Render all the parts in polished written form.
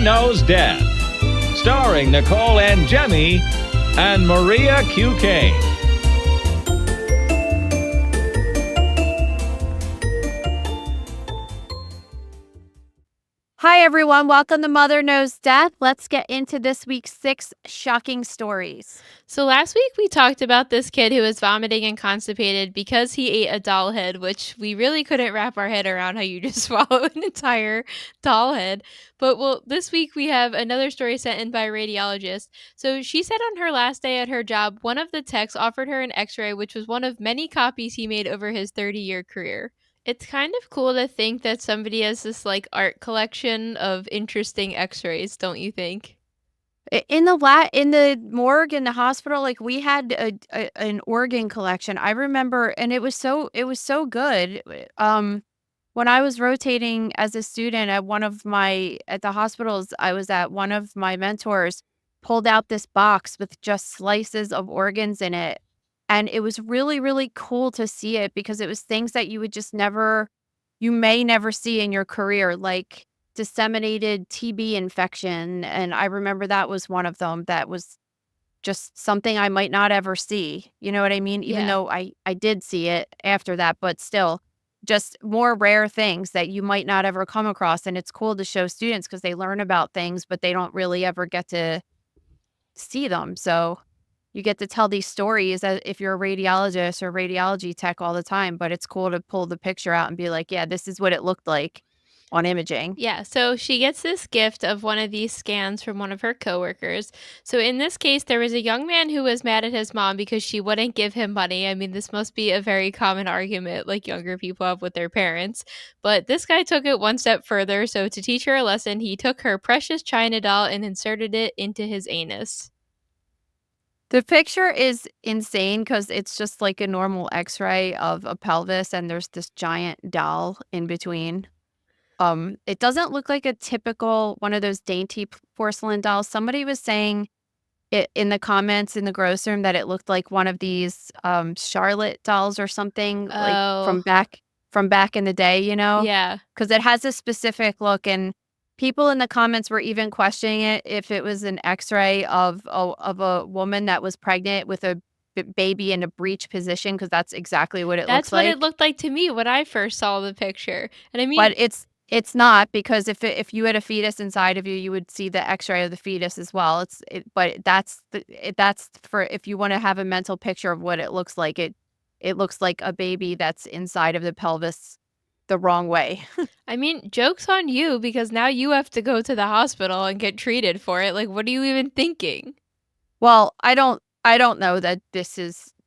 Mother Knows Death, starring Nicole Angemi and Maria Q. Kane. Hi, everyone. Welcome to Mother Knows Death. Let's get into this week's 6 shocking stories. So last week we talked about this kid who was vomiting and constipated because he ate a doll head, which we really couldn't wrap our head around how you just swallow an entire doll head. But this week we have another story sent in by a radiologist. So she said on her last day at her job, one of the techs offered her an x-ray, which was one of many copies he made over his 30-year career. It's kind of cool to think that somebody has this art collection of interesting x-rays, don't you think? In the morgue in the hospital, we had an organ collection. I remember, and it was so good. When I was rotating as a student at the hospitals I was at, one of my mentors pulled out this box with just slices of organs in it. And it was really, really cool to see it because it was things that you may never see in your career, like disseminated TB infection. And I remember that was one of them that was just something I might not ever see. You know what I mean? Even Yeah. though I did see it after that, but still just more rare things that you might not ever come across. And it's cool to show students because they learn about things, but they don't really ever get to see them. So you get to tell these stories as if you're a radiologist or radiology tech all the time, but it's cool to pull the picture out and be like, yeah, this is what it looked like on imaging. Yeah, so she gets this gift of one of these scans from one of her coworkers. So in this case, there was a young man who was mad at his mom because she wouldn't give him money. I mean, this must be a very common argument like younger people have with their parents. But this guy took it one step further. So to teach her a lesson, he took her precious China doll and inserted it into his anus. The picture is insane because it's just like a normal x-ray of a pelvis and there's this giant doll in between. It doesn't look like a typical one of those dainty porcelain dolls. Somebody was saying it in the comments in the grocery that it looked like one of these Charlotte dolls or something like Oh, from back in the day, yeah. because it has a specific look. And people in the comments were even questioning it if it was an X-ray of a woman that was pregnant with a baby in a breech position, because that's exactly what it looks That's what it like. looked like to me when I first saw the picture. And I mean, But it's not, because if you had a fetus inside of you, you would see the X-ray of the fetus as well. But that's for if you want to have a mental picture of what it looks like. It looks like a baby that's inside of the pelvis the wrong way. I mean, joke's on you because now you have to go to the hospital and get treated for it. Like, what are you even thinking? Well, I don't know that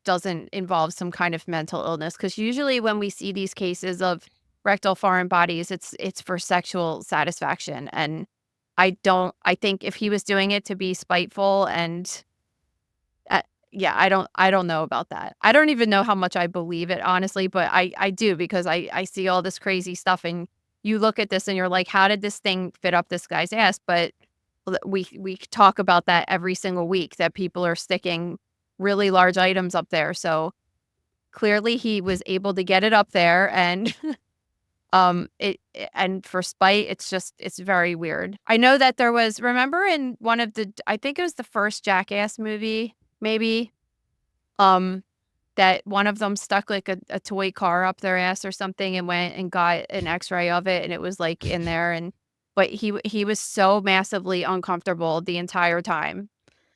doesn't involve some kind of mental illness, because usually when we see these cases of rectal foreign bodies, it's for sexual satisfaction. And I think if he was doing it to be spiteful and yeah, I don't know about that. I don't even know how much I believe it, honestly, but I do, because I see all this crazy stuff and you look at this and you're like, how did this thing fit up this guy's ass? But we talk about that every single week, that people are sticking really large items up there. So clearly he was able to get it up there, and and for spite, it's very weird. I know that there was, remember in one of I think it was the first Jackass movie, maybe, um, that one of them stuck like a toy car up their ass or something and went and got an x-ray of it, and it was like in there, and but he was so massively uncomfortable the entire time,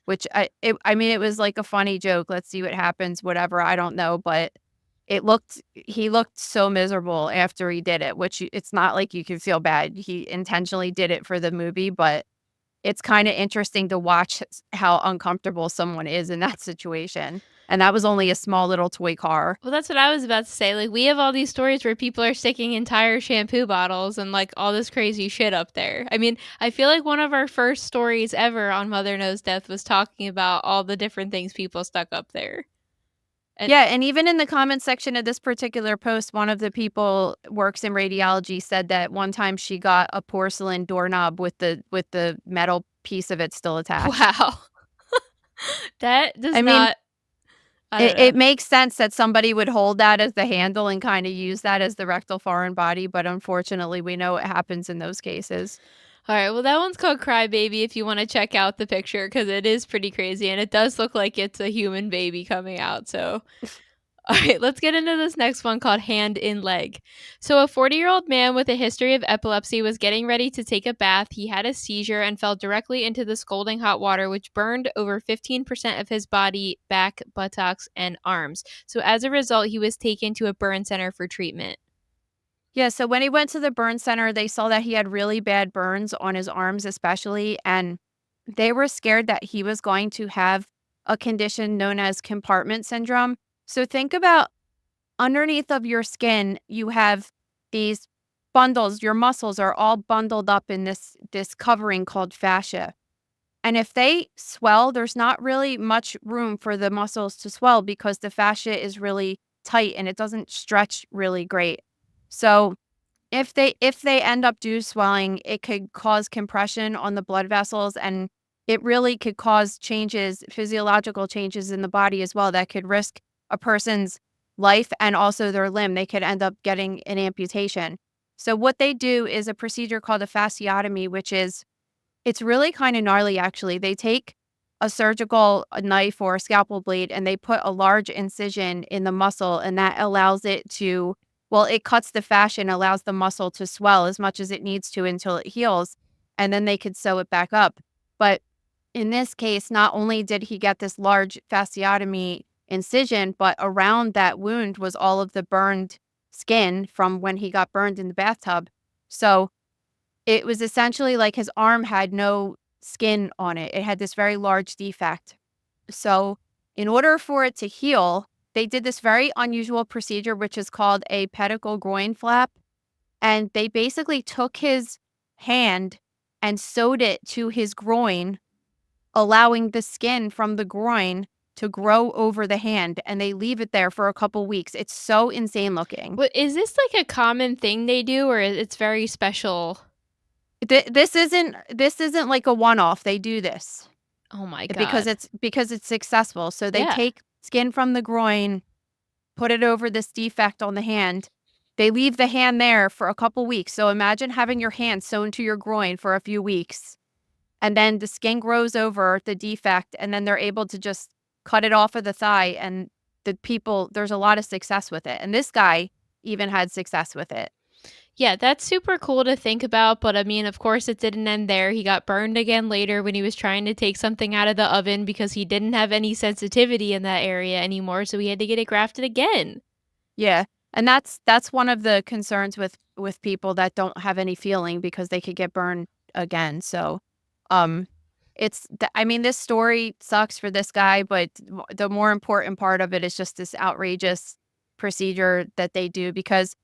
which I mean, it was like a funny joke. Let's see what happens, whatever. I don't know, but he looked so miserable after he did it, which it's not like you can feel bad. He intentionally did it for the movie, but it's kind of interesting to watch how uncomfortable someone is in that situation. And that was only a small little toy car. Well, that's what I was about to say. Like, we have all these stories where people are sticking entire shampoo bottles and all this crazy shit up there. I mean, I feel like one of our first stories ever on Mother Knows Death was talking about all the different things people stuck up there. And Yeah, and even in the comment section of this particular post, one of the people works in radiology said that one time she got a porcelain doorknob with the metal piece of it still attached. wow, that does I mean, not. I don't know. it makes sense that somebody would hold that as the handle and kind of use that as the rectal foreign body, but unfortunately, we know what happens in those cases. All right, well, that one's called Crybaby if you want to check out the picture because it is pretty crazy and it does look like it's a human baby coming out. So, all right, let's get into this next one called Hand in Leg. So, a 40-year-old man with a history of epilepsy was getting ready to take a bath. He had a seizure and fell directly into the scalding hot water, which burned over 15% of his body, back, buttocks, and arms. So, as a result, he was taken to a burn center for treatment. Yeah, so when he went to the burn center, they saw that he had really bad burns on his arms, especially, and they were scared that he was going to have a condition known as compartment syndrome. So think about underneath of your skin, you have these bundles, your muscles are all bundled up in this covering called fascia. And if they swell, there's not really much room for the muscles to swell because the fascia is really tight and it doesn't stretch really great. So if they end up do swelling, it could cause compression on the blood vessels, and it really could cause changes, physiological changes in the body as well that could risk a person's life and also their limb. They could end up getting an amputation. So what they do is a procedure called a fasciotomy, which is it's really kind of gnarly actually. They take a surgical knife or a scalpel blade and they put a large incision in the muscle, and that allows it to, well, it cuts the fascia and allows the muscle to swell as much as it needs to until it heals, and then they could sew it back up. But in this case, not only did he get this large fasciotomy incision, but around that wound was all of the burned skin from when he got burned in the bathtub. So it was essentially like his arm had no skin on it. It had this very large defect. So, in order for it to heal, they did this very unusual procedure, which is called a pedicle groin flap. And they basically took his hand and sewed it to his groin, allowing the skin from the groin to grow over the hand. And they leave it there for a couple weeks. It's so insane looking. What is this like a common thing they do, or it's very special? This isn't like a one-off. They do this Oh my because god. it's successful. So they Yeah. take skin from the groin, put it over this defect on the hand. They leave the hand there for a couple weeks. So imagine having your hand sewn to your groin for a few weeks, and then the skin grows over the defect, and then they're able to just cut it off of the thigh. And there's a lot of success with it. And this guy even had success with it. Yeah, that's super cool to think about, but I mean, of course, it didn't end there. He got burned again later when he was trying to take something out of the oven because he didn't have any sensitivity in that area anymore, so he had to get it grafted again. Yeah. And that's one of the concerns with people that don't have any feeling because they could get burned again. So, um I mean, this story sucks for this guy, but the more important part of it is just this outrageous procedure that they do because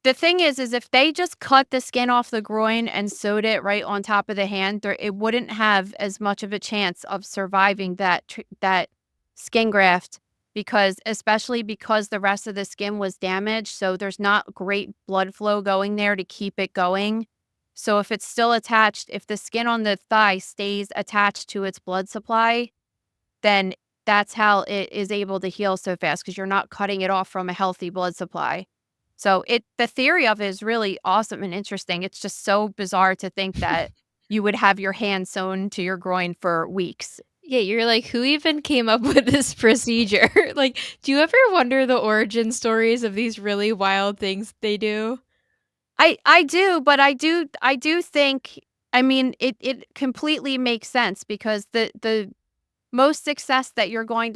the thing is if they just cut the skin off the groin and sewed it right on top of the hand, it wouldn't have as much of a chance of surviving that skin graft because especially because the rest of the skin was damaged, so there's not great blood flow going there to keep it going. So if it's still attached, if the skin on the thigh stays attached to its blood supply, then that's how it is able to heal so fast because you're not cutting it off from a healthy blood supply. So the theory of it is really awesome and interesting. It's just so bizarre to think that you would have your hand sewn to your groin for weeks. Yeah, you're like, who even came up with this procedure? Like, do you ever wonder the origin stories of these really wild things they do? I do, but I do think, I mean, it completely makes sense because the most success that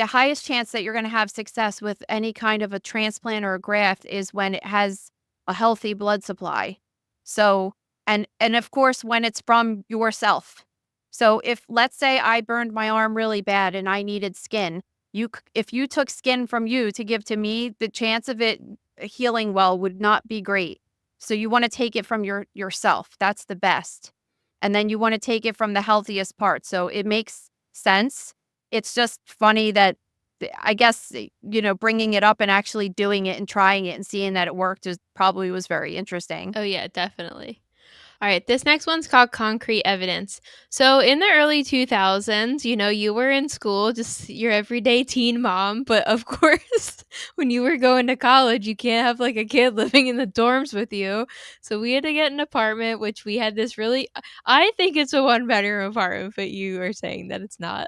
highest chance that you're going to have success with any kind of a transplant or a graft is when it has a healthy blood supply. So, and of course, when it's from yourself. So if, let's say I burned my arm really bad and I needed skin, if you took skin from you to give to me, the chance of it healing well would not be great. So you want to take it from yourself. That's the best. And then you want to take it from the healthiest part. So it makes sense. It's just funny that I guess, bringing it up and actually doing it and trying it and seeing that it worked probably was very interesting. Oh, yeah, definitely. All right, this next one's called Concrete Evidence. So, in the early 2000s, you were in school, just your everyday teen mom. But of course, when you were going to college, you can't have like a kid living in the dorms with you. So, we had to get an apartment, which we had this really, I think it's a 1 bedroom apartment, but you are saying that it's not.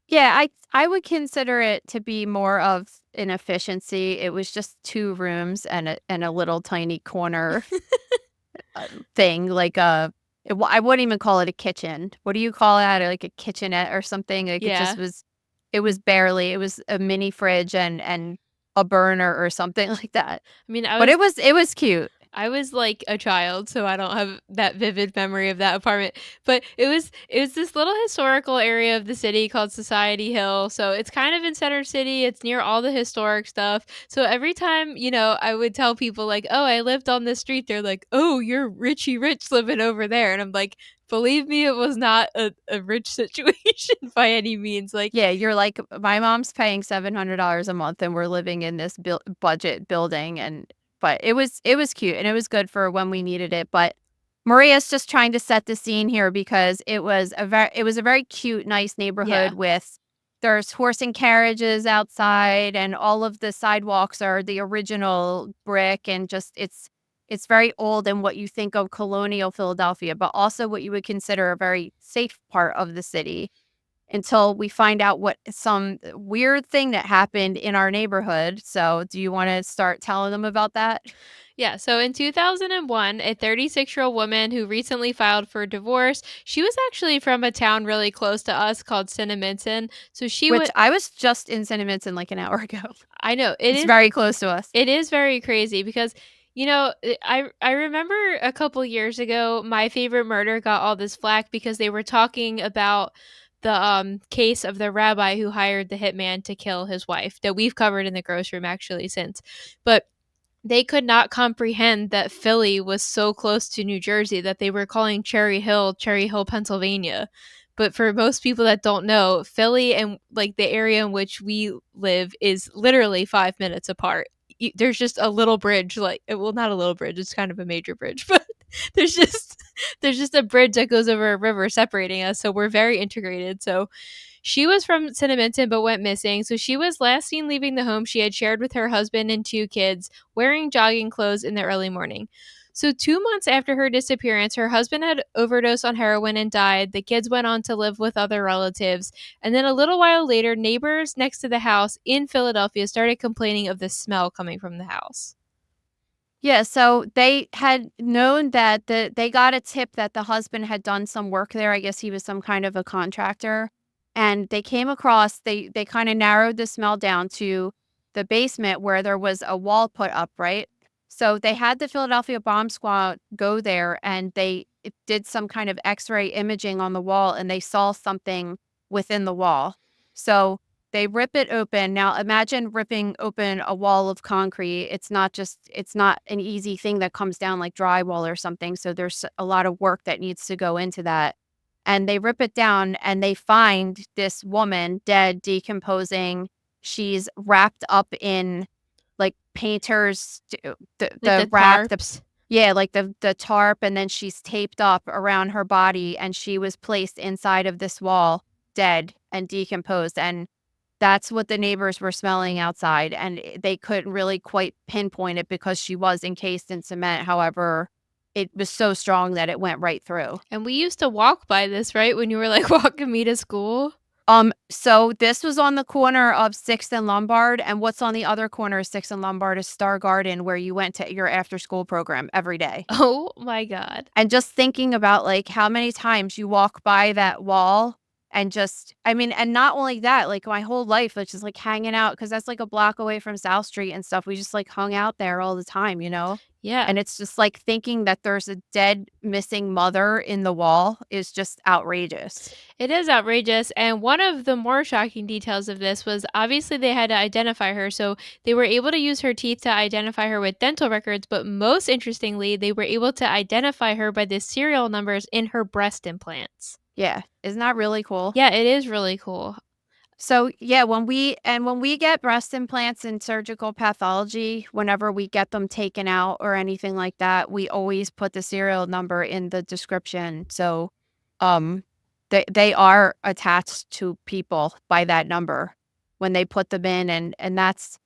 Yeah, I would consider it to be more of an efficiency. It was just 2 rooms and a little tiny corner thing, like I wouldn't even call it a kitchen. What do you call that? Like a kitchenette or something? Like Yeah. it was barely, it was a mini fridge and a burner or something like that. I mean, But it was cute. I was like a child, so I don't have that vivid memory of that apartment. But it was this little historical area of the city called Society Hill. So it's kind of in Center City. It's near all the historic stuff. So every time, I would tell people like, "Oh, I lived on this street." They're like, "Oh, you're Richie Rich living over there." And I'm like, "Believe me, it was not a rich situation by any means." Like, Yeah, you're like, "My mom's paying $700 a month, and we're living in this budget building," but it was cute, and it was good for when we needed it, but Maria's just trying to set the scene here because it was a very cute, nice yeah. neighborhood with there's horse and carriages outside, and all of the sidewalks are the original brick, and just it's very old and what you think of colonial Philadelphia, but also what you would consider a very safe part of the city until we find out what some weird thing that happened in our neighborhood. So, do you wanna start telling them about that? Yeah, so in 2001, a 36-year-old woman who recently filed for divorce, she was actually from a town really close to us called Cinnaminson. So she Which would I was just in Cinnaminson like an hour ago. I know it It's is very close to us. it is very crazy because I remember a couple years ago my favorite murder got all this flack because they were talking about the case of the rabbi who hired the hitman to kill his wife that we've covered in the gross room actually since. But they could not comprehend that Philly was so close to New Jersey that they were calling Cherry Hill, Pennsylvania. But for most people that don't know, Philly and like the area in which we live is literally 5 minutes apart. There's just a little bridge, like well, not a little bridge; it's kind of a major bridge, but there's just there's just a bridge that goes over a river separating us. So we're very integrated. So she was from Cinnaminton but went missing. So she was last seen leaving the home she had shared with her husband and 2 kids, wearing jogging clothes in the early morning. So 2 months after her disappearance, her husband had overdosed on heroin and died. The kids went on to live with other relatives. And then a little while later, neighbors next to the house in Philadelphia started complaining of the smell coming from the house. Yeah, so they had known that they got a tip that the husband had done some work there. I guess he was some kind of a contractor. And they came across they kind of narrowed the smell down to the basement where there was a wall put up, right? So they had the Philadelphia bomb squad go there and it did some kind of x-ray imaging on the wall and they saw something within the wall. So they rip it open. Now imagine ripping open a wall of concrete. It's not an easy thing that comes down like drywall or something. So there's a lot of work that needs to go into that. And they rip it down and they find this woman dead, decomposing. She's wrapped up in like painters Like the the wrap tarps. yeah, like the tarp, and then she's taped up around her body and she was placed inside of this wall dead and decomposed, and that's what the neighbors were smelling outside, and they couldn't really quite pinpoint it because she was encased in cement. However, it was so strong that it went right through. And we used to walk by this, right? When you were like walking me to school. So this was on the corner of 6th and Lombard, and what's on the other corner of 6th and Lombard is Star Garden, where you went to your after school program every day. Oh my God. And just thinking about like how many times you walk by that wall and just, I mean, and not only that, like my whole life, it's just like hanging out because that's like a block away from South Street and stuff. We just like hung out there all the time, you know? Yeah. And it's just like thinking that there's a dead missing mother in the wall is just outrageous. It is outrageous. And one of the more shocking details of this was obviously they had to identify her. So they were able to use her teeth to identify her with dental records. But most interestingly, they were able to identify her by the serial numbers in her breast implants. Yeah. Isn't that really cool? Yeah, it is really cool. So yeah, when we get breast implants in surgical pathology, whenever we get them taken out or anything like that, we always put the serial number in the description. So um they are attached to people by that number when they put them in, and that's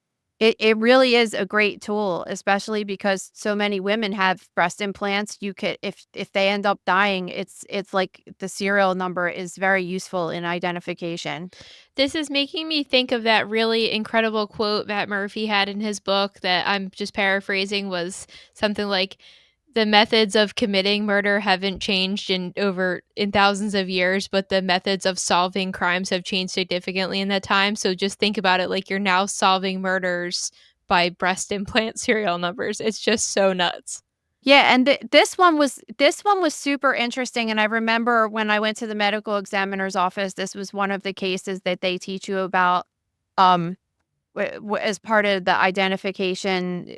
it really is a great tool, especially because so many women have breast implants. You could if they end up dying, it's like the serial number is very useful in identification. This is making me think of that really incredible quote Matt Murphy had in his book that I'm just paraphrasing was something like the methods of committing murder haven't changed in thousands of years, but the methods of solving crimes have changed significantly in that time. So just think about it like you're now solving murders by breast implant serial numbers. It's just so nuts. Yeah, and this one was super interesting, and I remember when I went to the medical examiner's office, this was one of the cases that they teach you about, um, as part of the identification,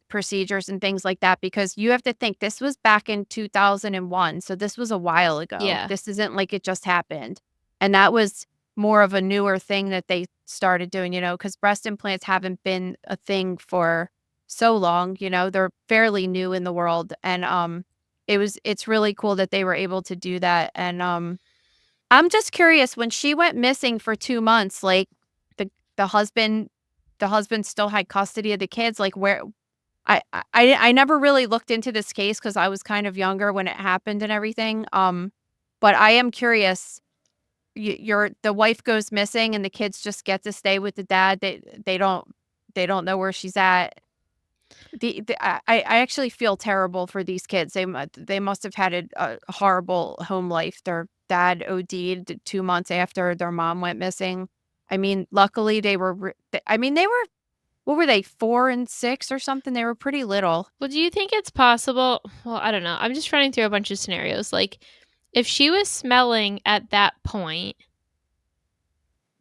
procedures and things like that, because you have to think this was back in 2001, so this was a while ago. Yeah. This isn't like it just happened, and that was more of a newer thing that they started doing, because breast implants haven't been a thing for so long, they're fairly new in the world, and, it's really cool that they were able to do that, and, I'm just curious, when she went missing for 2 months, like, the the husband the husband still had custody of the kids, like, where I never really looked into this case because I was kind of younger when it happened and everything, but I am curious, the wife goes missing and the kids just get to stay with the dad, they don't know where she's at. I actually feel terrible for these kids. They must have had a horrible home life. Their dad OD'd 2 months after their mom went missing. I mean, luckily they were they were what were they, 4 and 6 or something? They were pretty little. Well, do you think it's possible? Well, I don't know. I'm just running through a bunch of scenarios. Like, if she was smelling at that point,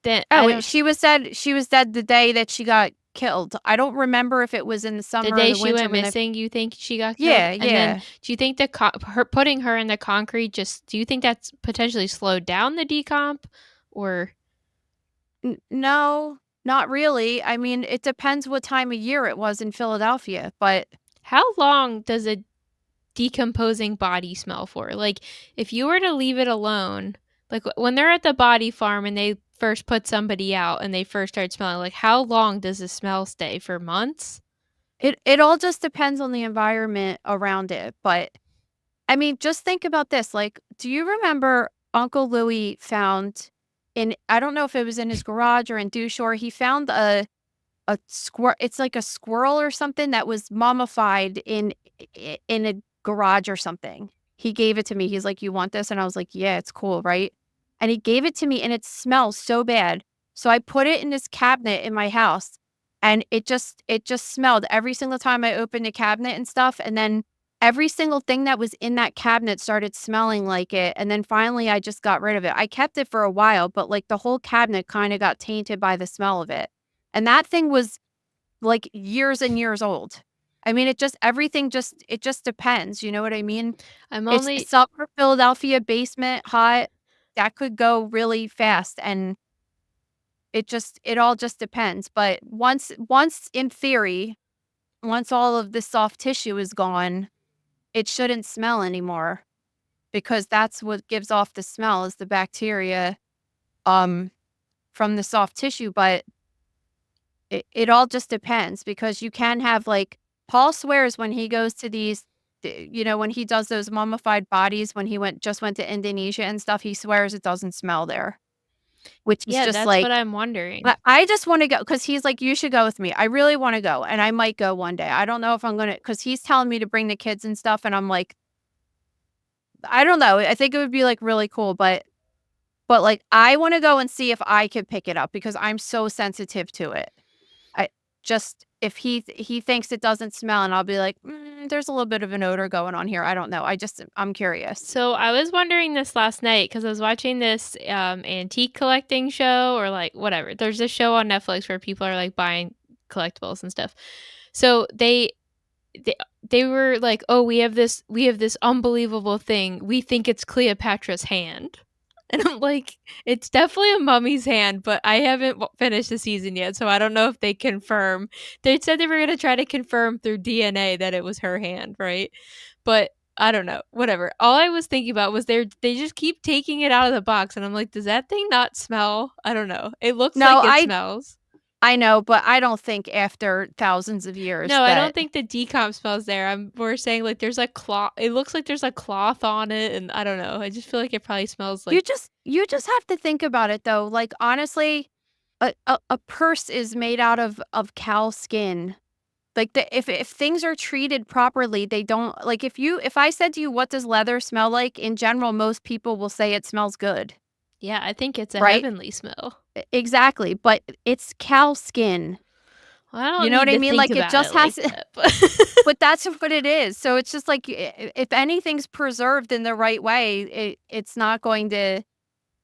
then I Oh, don't. she was dead the day that she got killed. I don't remember if it was in the The summer or day the she winter went when they missing, you think she got killed? Yeah, And then, yeah. do you think her putting her in the concrete do you think that's potentially slowed down the decomp, or No, not really. I mean, it depends what time of year it was in Philadelphia, but how long does a decomposing body smell for? Like, if you were to leave it alone, like when they're at the body farm and they first put somebody out and they first start smelling, like how long does the smell stay? For months? it all just depends on the environment around it, but, I mean, just think about this, like, do you remember Uncle Louis found I don't know if it was in his garage or in Dewshore, he found a squirrel. It's like a squirrel or something that was mummified in a garage or something. He gave it to me. He's like, "You want this?" And I was like, "Yeah, it's cool, right?" And he gave it to me and it smells so bad. So I put it in this cabinet in my house and it just smelled every single time I opened the cabinet and stuff, and then every single thing that was in that cabinet started smelling like it, and then finally I just got rid of it. I kept it for a while, but like the whole cabinet kind of got tainted by the smell of it. And that thing was like years and years old. I mean, it just depends, you know what I mean? I'm It's only summer Philadelphia basement hot, that could go really fast, and it all just depends, but once in theory, once all of the soft tissue is gone, it shouldn't smell anymore because that's what gives off the smell is the bacteria, um, from the soft tissue, but it all just depends because you can have, like Paul swears when he goes to when he does those mummified bodies, when he went to Indonesia and stuff, he swears it doesn't smell there, which is yeah, just that's what like, I'm wondering. I just wanna go because he's like, "You should go with me." I really wanna go, and I might go one day. I don't know if I'm gonna because he's telling me to bring the kids and stuff, and I'm like, I don't know. I think it would be, like, really cool, like, I wanna go and see if I could pick it up because I'm so sensitive to it. I just if he thinks it doesn't smell and I'll be like, there's a little bit of an odor going on here. I don't know. I'm curious." So I was wondering this last night because I was watching this antique collecting show or like whatever. There's a show on Netflix where people are like buying collectibles and stuff. So they they were like, "Oh, we have this unbelievable thing. We think it's Cleopatra's hand." And I'm like, it's definitely a mummy's hand, but I haven't finished the season yet, so I don't know if they confirm. They said they were going to try to confirm through DNA that it was her hand, right? But I don't know. Whatever. All I was thinking about was they just keep taking it out of the box, and I'm like, does that thing not smell? I don't know. It looks No, like it smells. I know, but I don't think after thousands of years No, I don't that think the decomp smells there. We're saying like there's a cloth. It looks like there's a cloth on it, and I don't know. I just feel like it probably smells like. you just have to think about it though. Like honestly, a purse is made out of cow skin. Like if things are treated properly, they don't like if I said to you what does leather smell like, in general most people will say it smells good. Yeah, I think it's a Right? heavenly smell. Exactly, but it's cow skin. Well, I don't You know what need I to mean? think Like it about just it like has that, but but that's what it is. So it's just like if anything's preserved in the right way, it's not going to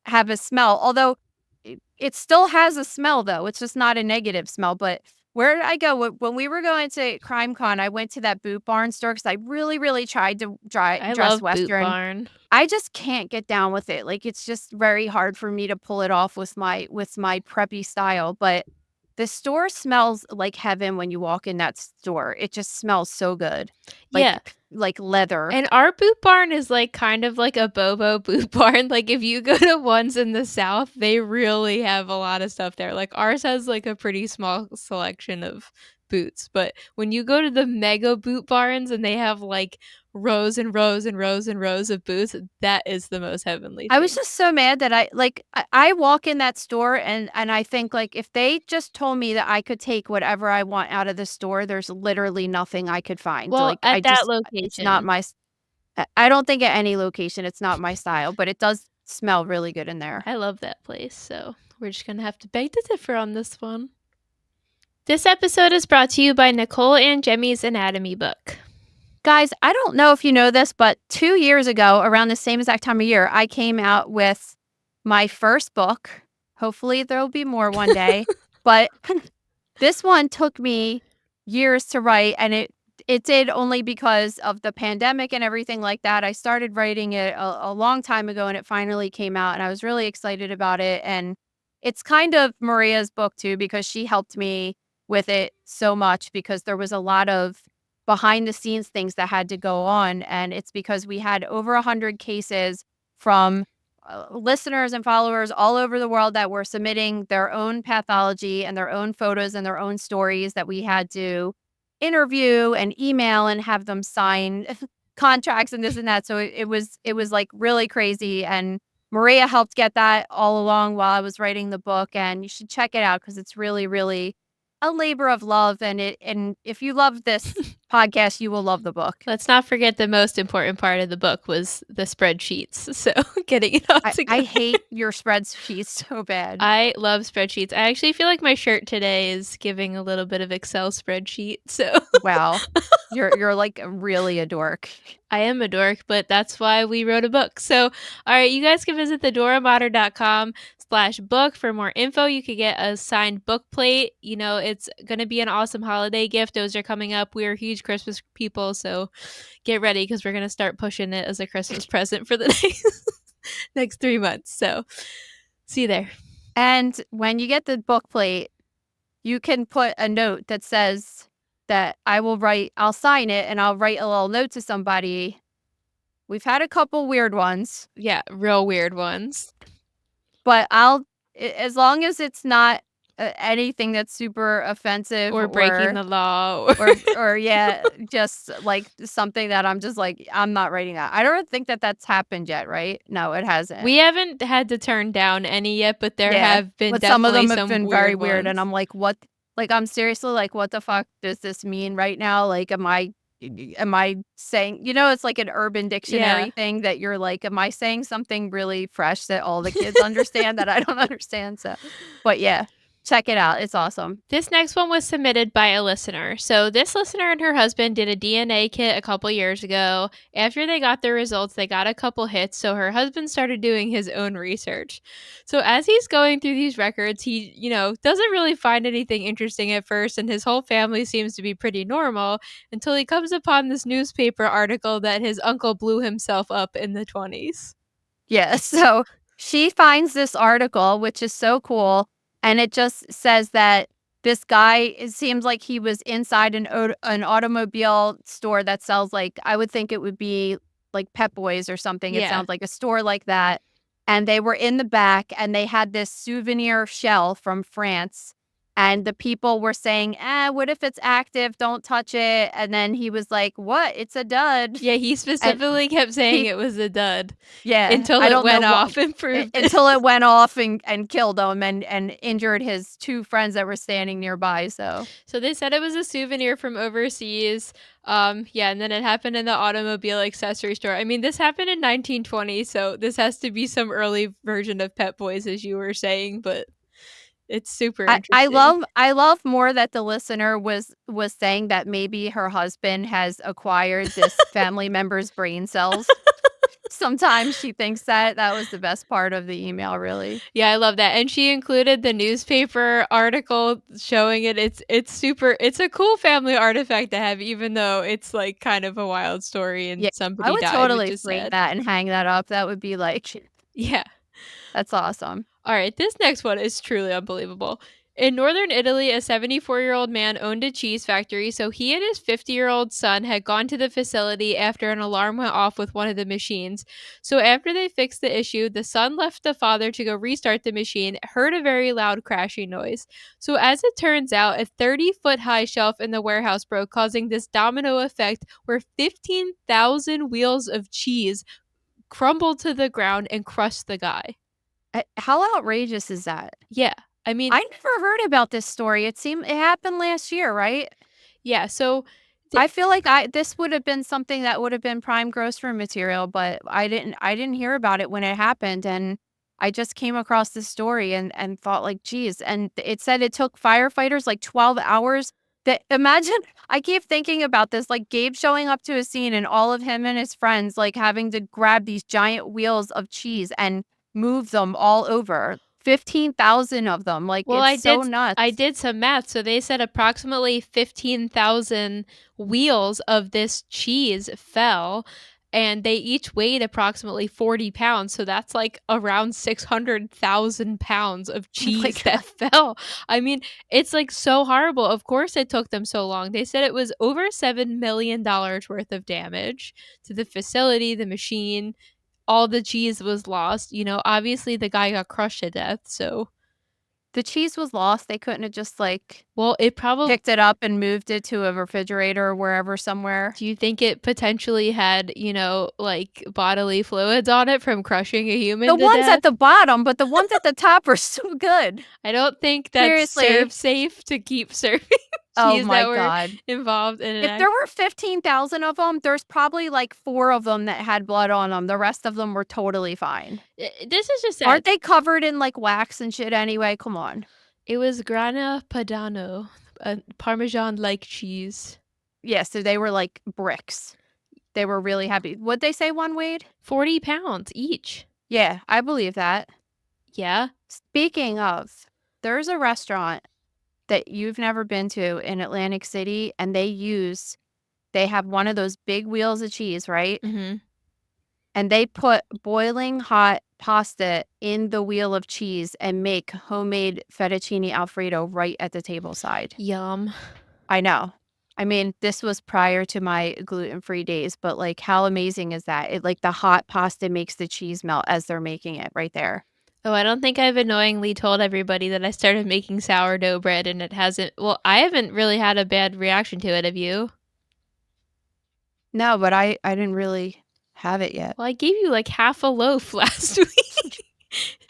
have a smell. Although it still has a smell though. It's just not a negative smell. But where did I go? When we were going to Crime Con, I went to that Boot Barn store because I really, really tried to I dress love Boot Western. Barn. I just can't get down with it. Like it's just very hard for me to pull it off with my preppy style. But the store smells like heaven when you walk in that store. It just smells so good. Yeah. Like leather. And our Boot Barn is like kind of like a Bobo Boot Barn. Like if you go to ones in the South, they really have a lot of stuff there. Like ours has like a pretty small selection of boots, but when you go to the mega Boot Barns and they have like rows and rows and rows and rows of boots, that is the most heavenly I was thing. just so mad that I walk in that store and I think like if they just told me that I could take whatever I want out of the store, there's literally nothing I could find. Well, Like at that it's not location. my I don't think at any location it's not my style, but it does smell really good in there. I love that place, so we're just gonna have to beg to differ on this one. This episode is brought to you by Nicole and Angemi's Anatomy book. Guys, I don't know if you know this, but 2 years ago, around the same exact time of year, I came out with my first book. Hopefully there'll be more one day, but this one took me years to write, and it did only because of the pandemic and everything like that. I started writing it a long time ago, and it finally came out, and I was really excited about it. And it's kind of Maria's book too, because she helped me with it so much because there was a lot of behind the scenes things that had to go on. And it's because we had over 100 cases from listeners and followers all over the world that were submitting their own pathology and their own photos and their own stories that we had to interview and email and have them sign contracts and this and that. So it was like really crazy. And Maria helped get that all along while I was writing the book. And you should check it out because it's really, really a labor of love. And if you love this podcast, you will love the book. Let's not forget the most important part of the book was the spreadsheets. So getting it all together. I hate your spreadsheets so bad. I love spreadsheets. I actually feel like my shirt today is giving a little bit of Excel spreadsheet. So wow, you're like really a dork. I am a dork, but that's why we wrote a book. So, all right, you guys can visit thedoramoder.com/book for more info. You could get a signed book plate. You know, it's going to be an awesome holiday gift. Those are coming up. We are huge Christmas people, so get ready because we're going to start pushing it as a Christmas present for the next 3 months. So, see you there. And when you get the book plate, you can put a note that says that I'll sign it and I'll write a little note to somebody. We've had a couple weird ones. Yeah, real weird ones. But as long as it's not anything that's super offensive or breaking the law or yeah, just like something that I'm just like, I'm not writing that. I don't think that that's happened yet, right? No, it hasn't. We haven't had to turn down any yet, but there have been but definitely some of them have been very ones. weird. And I'm like, what? Like, I'm seriously like, what the fuck does this mean right now? Like, am I saying, it's like an Urban Dictionary thing that you're like, am I saying something really fresh that all the kids understand that I don't understand? So, but yeah. Check it out. It's awesome. This next one was submitted by a listener. So this listener and her husband did a DNA kit a couple years ago. After they got their results, they got a couple hits. So her husband started doing his own research. So as he's going through these records, he, doesn't really find anything interesting at first. And his whole family seems to be pretty normal until he comes upon this newspaper article that his uncle blew himself up in the 20s. Yeah. So she finds this article, which is so cool, and it just says that this guy, it seems like he was inside an automobile store that sells, like, I would think it would be like Pep Boys or something. It Yeah. sounds like a store like that. And they were in the back and they had this souvenir shell from France. And the people were saying, what if it's active? Don't touch it. And then he was like, what? It's a dud. Yeah, he And specifically kept saying he it was a dud yeah, until I it don't know went what off and proved it. until it went off and killed him and injured his 2 friends that were standing nearby, so So they said it was a souvenir from overseas. Yeah, and then it happened in the automobile accessory store. I mean, this happened in 1920, so this has to be some early version of Pet Boys, as you were saying, but it's super interesting. I love more that the listener was saying that maybe her husband has acquired this family member's brain cells. Sometimes she thinks that was the best part of the email, really. Yeah, I love that. And she included the newspaper article showing it. It's super, it's a cool family artifact to have, even though it's like kind of a wild story and Yeah, I somebody would died, which totally is frame sad. that and hang that up. That would be like Yeah. that's awesome. All right, this next one is truly unbelievable. In northern Italy, a 74-year-old man owned a cheese factory, so he and his 50-year-old son had gone to the facility after an alarm went off with one of the machines. So after they fixed the issue, the son left the father to go restart the machine, heard a very loud crashing noise. So as it turns out, a 30-foot high shelf in the warehouse broke, causing this domino effect where 15,000 wheels of cheese crumbled to the ground and crushed the guy. How outrageous is that? Yeah. I mean, I never heard about this story. It happened last year, right? yeah, so I feel like this would have been something that would have been prime grocery material, but I didn't hear about it when it happened, and I just came across this story and thought like, geez, and it said it took firefighters like 12 hours. That imagine I keep thinking about this, like Gabe showing up to a scene and all of him and his friends like having to grab these giant wheels of cheese and move them all over. 15,000 of them. Like well, it's I so did nuts. I did some math. So they said approximately 15,000 wheels of this cheese fell, and they each weighed approximately 40 pounds. So that's like around 600,000 pounds of Oh my cheese God. that fell. I mean, it's like so horrible. Of course, it took them so long. They said it was over $7 million worth of damage to the facility, the machine. All the cheese was lost. You know, obviously the guy got crushed to death. So, The cheese was lost. They couldn't have just like well, it probably. picked it up and moved it to a refrigerator or wherever somewhere. Do you think it potentially had, you know, like bodily fluids on it from crushing a human The to ones death? at the bottom, but the ones at the top are so good. I don't think that's Seriously. serve safe to keep serving Oh cheese my that were God. involved in an If there were 15,000 of them, there's probably like 4 of them that had blood on them. The rest of them were totally fine. This is just sad. Aren't they covered in like wax and shit anyway? Come on. It was Grana Padano, a Parmesan-like cheese. Yeah, so they were like bricks. They were really heavy. What'd they say one weighed? 40 pounds each. Yeah, I believe that. Yeah. Speaking of, there's a restaurant that you've never been to in Atlantic City, and they have one of those big wheels of cheese, right? Mm-hmm. And they put boiling hot pasta in the wheel of cheese and make homemade fettuccine alfredo right at the table side. Yum. I know. I mean, this was prior to my gluten-free days, but like how amazing is that? It like the hot pasta makes the cheese melt as they're making it right there. Oh, I don't think I've annoyingly told everybody that I started making sourdough bread and it hasn't. Well, I haven't really had a bad reaction to it. Have you? No, but I didn't really have it yet. Well, I gave you like half a loaf last week.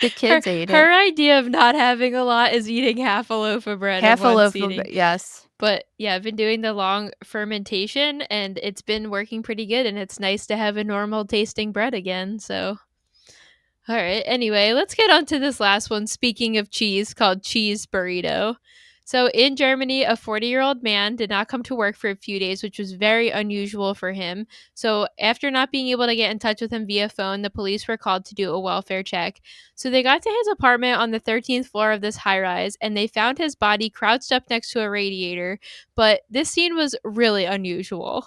The kids ate Her it. idea of not having a lot is eating half a loaf of bread. Half in a one loaf seating. of yes. But yeah, I've been doing the long fermentation and it's been working pretty good. And it's nice to have a normal tasting bread again. So, all right. Anyway, let's get on to this last one. Speaking of cheese, called cheese burrito. So in Germany, a 40-year-old man did not come to work for a few days, which was very unusual for him. So after not being able to get in touch with him via phone, the police were called to do a welfare check. So they got to his apartment on the 13th floor of this high rise, and they found his body crouched up next to a radiator. But this scene was really unusual.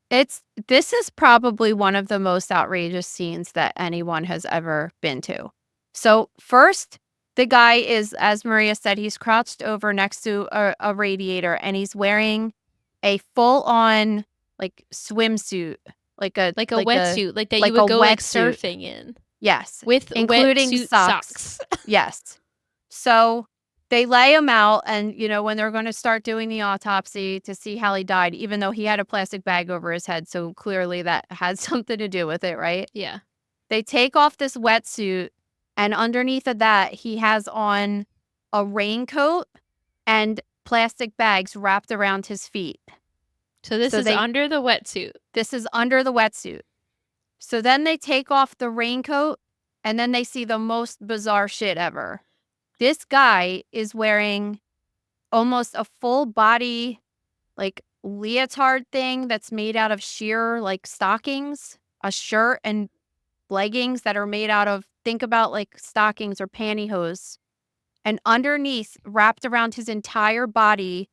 This is probably one of the most outrageous scenes that anyone has ever been to. So first, the guy is, as Maria said, he's crouched over next to a radiator and he's wearing a full-on like swimsuit, like a Like a wetsuit, like that you like would a go like wetsuit. surfing in Yes, with including wetsuit socks. Yes. So they lay him out, and when they're going to start doing the autopsy to see how he died, even though he had a plastic bag over his head, so clearly that had something to do with it, right? Yeah. They take off this wetsuit, and underneath of that, he has on a raincoat and plastic bags wrapped around his feet. So this So is under the wetsuit. This is under the wetsuit. So then they take off the raincoat, and then they see the most bizarre shit ever. This guy is wearing almost a full body, like, leotard thing that's made out of sheer, like, stockings, a shirt and leggings that are made out of, think about, like, stockings or pantyhose. And underneath, wrapped around his entire body,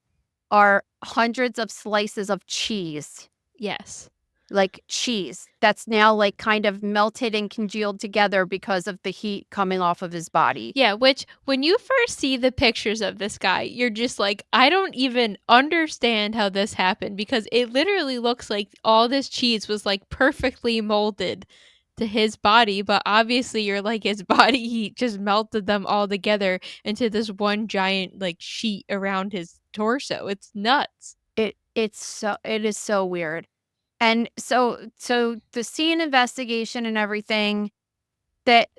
are hundreds of slices of cheese. Yes. Like cheese that's now like kind of melted and congealed together because of the heat coming off of his body. Yeah, which when you first see the pictures of this guy, you're just like, I don't even understand how this happened, because it literally looks like all this cheese was like perfectly molded to his body, but obviously you're like, his body heat just melted them all together into this one giant like sheet around his torso. It's nuts. It is so weird. And so the scene investigation and everything,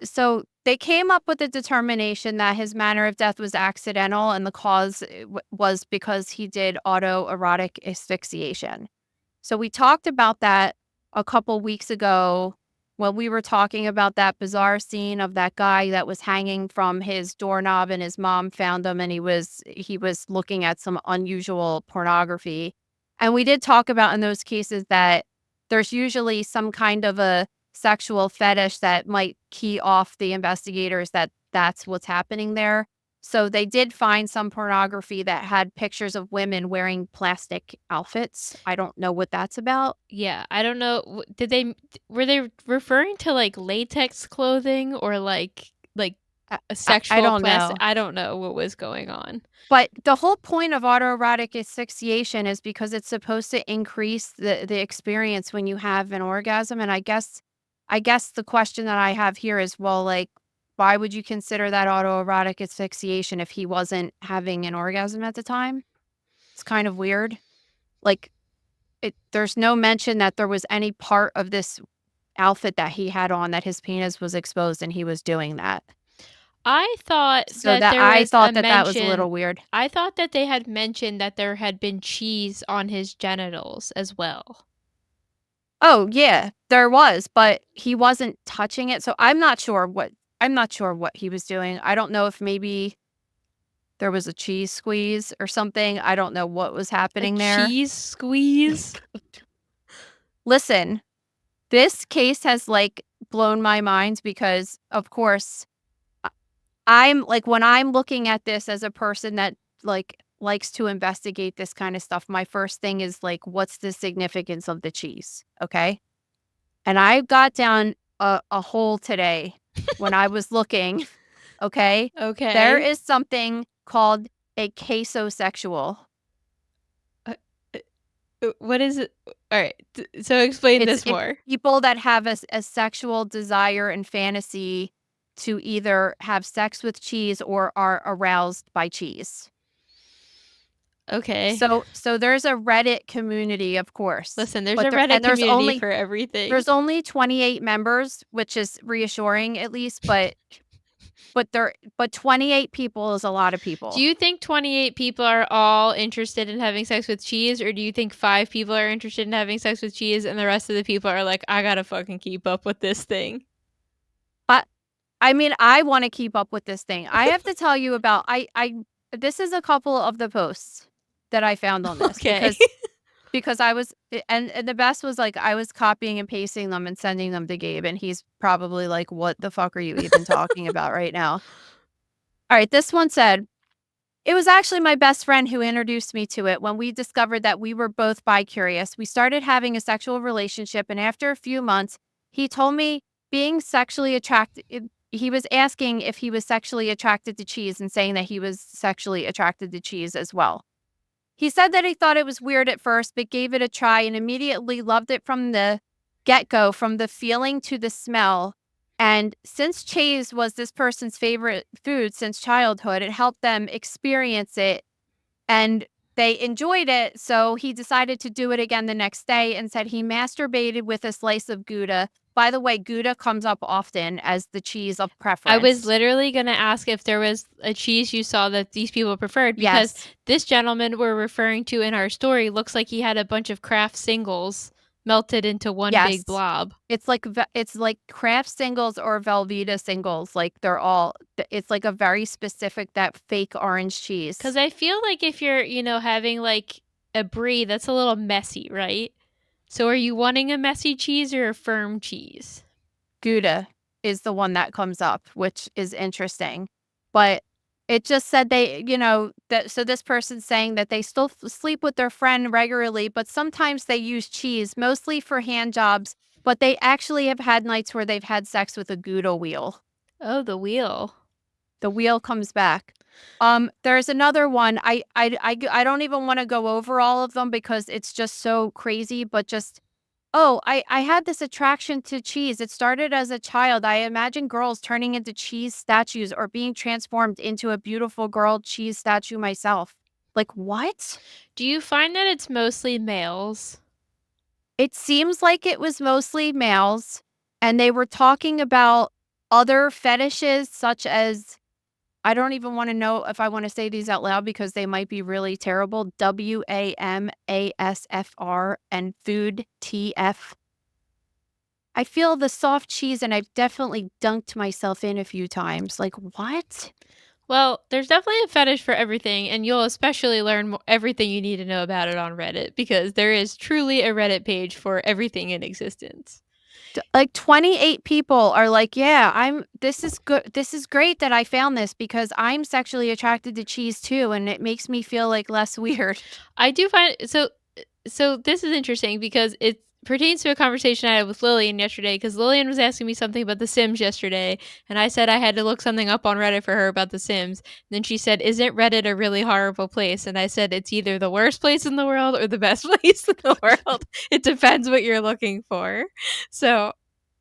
so they came up with a determination that his manner of death was accidental and the cause was because he did autoerotic asphyxiation. So we talked about that a couple weeks ago when we were talking about that bizarre scene of that guy that was hanging from his doorknob and his mom found him and he was looking at some unusual pornography. And we did talk about in those cases that there's usually some kind of a sexual fetish that might key off the investigators that that's what's happening there. So they did find some pornography that had pictures of women wearing plastic outfits. I don't know what that's about. Yeah, I don't know. Were they referring to like latex clothing or like a sexual I don't plastic? know. I don't know what was going on. But the whole point of autoerotic asphyxiation is because it's supposed to increase the experience when you have an orgasm. And I guess the question that I have here is, well, like, why would you consider that autoerotic asphyxiation if he wasn't having an orgasm at the time? It's kind of weird. Like, there's no mention that there was any part of this outfit that he had on that his penis was exposed and he was doing that. I thought So that there I was thought a that that was a mention. little weird. I thought that they had mentioned that there had been cheese on his genitals as well. Oh, yeah, there was, but he wasn't touching it. So I'm not sure what he was doing. I don't know if maybe there was a cheese squeeze or something. I don't know what was happening there. Cheese squeeze? Listen, this case has like blown my mind because of course I'm like, when I'm looking at this as a person that like likes to investigate this kind of stuff, my first thing is like, what's the significance of the cheese? Okay. And I got down a hole today when I was looking. Okay. Okay. There is something called a quesosexual. What is it? All right. So explain this It's more. people that have a sexual desire and fantasy to either have sex with cheese or are aroused by cheese. Okay. So there's a Reddit community, of course. Listen, there's but a Reddit there's community for everything. There's only 28 members, which is reassuring at least, but 28 people is a lot of people. Do you think 28 people are all interested in having sex with cheese, or do you think 5 people are interested in having sex with cheese and the rest of the people are like, I gotta fucking keep up with this thing? I mean, I want to keep up with this thing. I have to tell you about this is a couple of the posts that I found on this. Okay. Because I was, and the best was like, I was copying and pasting them and sending them to Gabe, and he's probably like, what the fuck are you even talking about right now? All right, this one said, It was actually my best friend who introduced me to it. When we discovered that we were both bi-curious, we started having a sexual relationship, and after a few months, he told me being sexually attracted, he was asking if he was sexually attracted to cheese and saying that he was sexually attracted to cheese as well. He said that he thought it was weird at first, but gave it a try and immediately loved it from the get-go, from the feeling to the smell. And since cheese was this person's favorite food since childhood, it helped them experience it and they enjoyed it. So he decided to do it again the next day and said he masturbated with a slice of Gouda. By the way, Gouda comes up often as the cheese of preference. I was literally going to ask if there was a cheese you saw that these people preferred, because Yes. this gentleman we're referring to in our story looks like he had a bunch of Kraft singles melted into one Yes. big blob. It's like Kraft singles or Velveeta singles. Like they're all, it's like a very specific, that fake orange cheese. Because I feel like if you're, having like a brie, that's a little messy, right? So are you wanting a messy cheese or a firm cheese? Gouda is the one that comes up, which is interesting. But it just said they, so this person's saying that they still sleep with their friend regularly, but sometimes they use cheese, mostly for hand jobs, but they actually have had nights where they've had sex with a Gouda wheel. Oh, the wheel. The wheel comes back. There's another one. I don't even want to go over all of them because it's just so crazy, but just, I had this attraction to cheese. It started as a child. I imagine girls turning into cheese statues or being transformed into a beautiful girl cheese statue myself. Like, what? Do you find that it's mostly males? It seems like it was mostly males, and they were talking about other fetishes such as, I don't even want to know if I want to say these out loud because they might be really terrible. WAMASFR and food TF. I feel the soft cheese and I've definitely dunked myself in a few times. Like, what? Well, there's definitely a fetish for everything, and you'll especially learn everything you need to know about it on Reddit, because there is truly a Reddit page for everything in existence. Like 28 people are like, yeah, this is good. This is great that I found this because I'm sexually attracted to cheese too. And it makes me feel like less weird. I do find, so this is interesting because it pertains to a conversation I had with Lillian yesterday, because Lillian was asking me something about The Sims yesterday, and I said I had to look something up on Reddit for her about The Sims. And then she said, isn't Reddit a really horrible place? And I said, it's either the worst place in the world or the best place in the world. It depends what you're looking for. So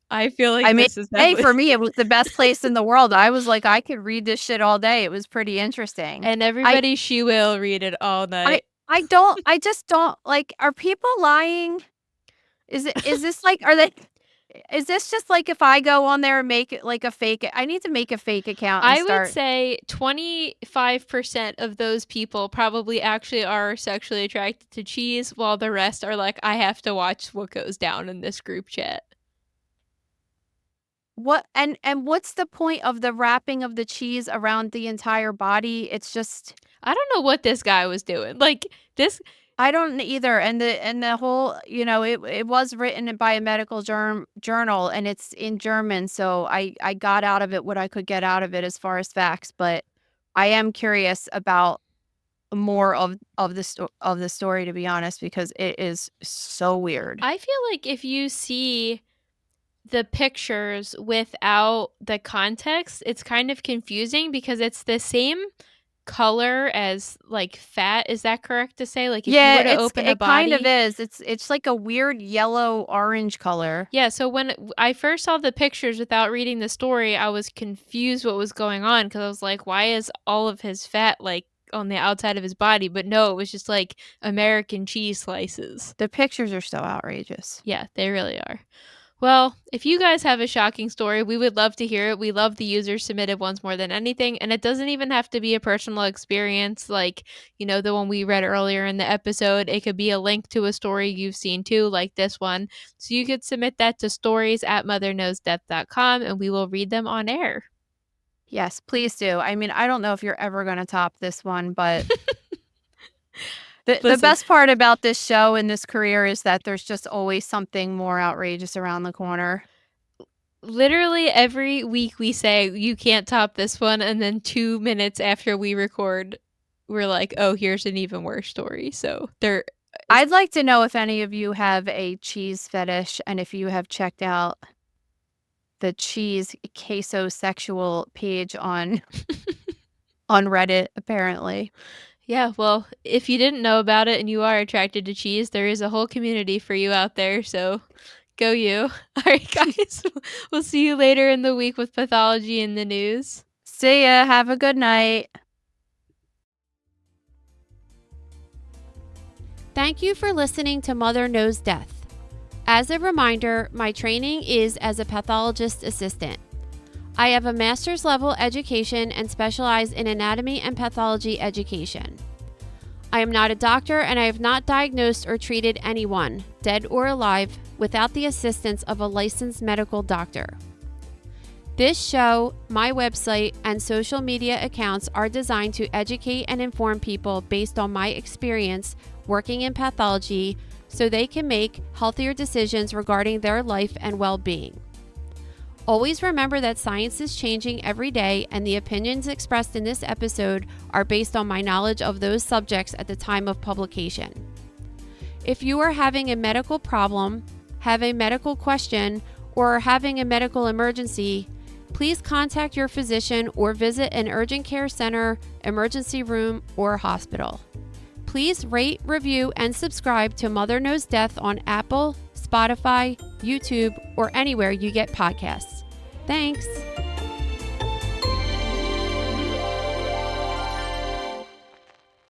I feel like this is hey, for me, it was the best place in the world. I was like, I could read this shit all day. It was pretty interesting. And everybody, she will read it all night. I just don't, like, are people lying? Is this like, is this just like if I go on there and make it like a fake, I need to make a fake account and would say 25% of those people probably actually are sexually attracted to cheese, while the rest are like, I have to watch what goes down in this group chat. What and what's the point of the wrapping of the cheese around the entire body? It's just, I don't know what this guy was doing. Like this, I don't either. And the whole, it was written by a medical journal and it's in German, so I got out of it what I could get out of it as far as facts, but I am curious about more of the story, to be honest, because it is so weird. I feel like if you see the pictures without the context, it's kind of confusing because it's the same color as like fat. Is that correct to say? Like if you were to open a body, it kind of is. It's like a weird yellow orange color. Yeah. So when I first saw the pictures without reading the story, I was confused what was going on, because I was like, why is all of his fat like on the outside of his body? But no, it was just like American cheese slices. The pictures are so outrageous. Yeah, they really are. Well, if you guys have a shocking story, we would love to hear it. We love the user submitted ones more than anything. And it doesn't even have to be a personal experience like, the one we read earlier in the episode. It could be a link to a story you've seen too, like this one. So you could submit that to stories@motherknowsdeath.com and we will read them on air. Yes, please do. I mean, I don't know if you're ever going to top this one, but the best part about this show and this career is that there's just always something more outrageous around the corner. Literally every week we say, you can't top this one, and then 2 minutes after we record, we're like, oh, here's an even worse story. So I'd like to know if any of you have a cheese fetish and if you have checked out the cheese queso-sexual page on Reddit, apparently. Yeah, well, if you didn't know about it and you are attracted to cheese, there is a whole community for you out there, so go you. All right, guys. We'll see you later in the week with pathology in the news. See ya. Have a good night. Thank you for listening to Mother Knows Death. As a reminder, my training is as a pathologist assistant. I have a master's level education and specialize in anatomy and pathology education. I am not a doctor and I have not diagnosed or treated anyone, dead or alive, without the assistance of a licensed medical doctor. This show, my website, and social media accounts are designed to educate and inform people based on my experience working in pathology so they can make healthier decisions regarding their life and well-being. Always remember that science is changing every day and the opinions expressed in this episode are based on my knowledge of those subjects at the time of publication. If you are having a medical problem, have a medical question, or are having a medical emergency, please contact your physician or visit an urgent care center, emergency room, or hospital. Please rate, review, and subscribe to Mother Knows Death on Apple, Spotify, YouTube, or anywhere you get podcasts. Thanks.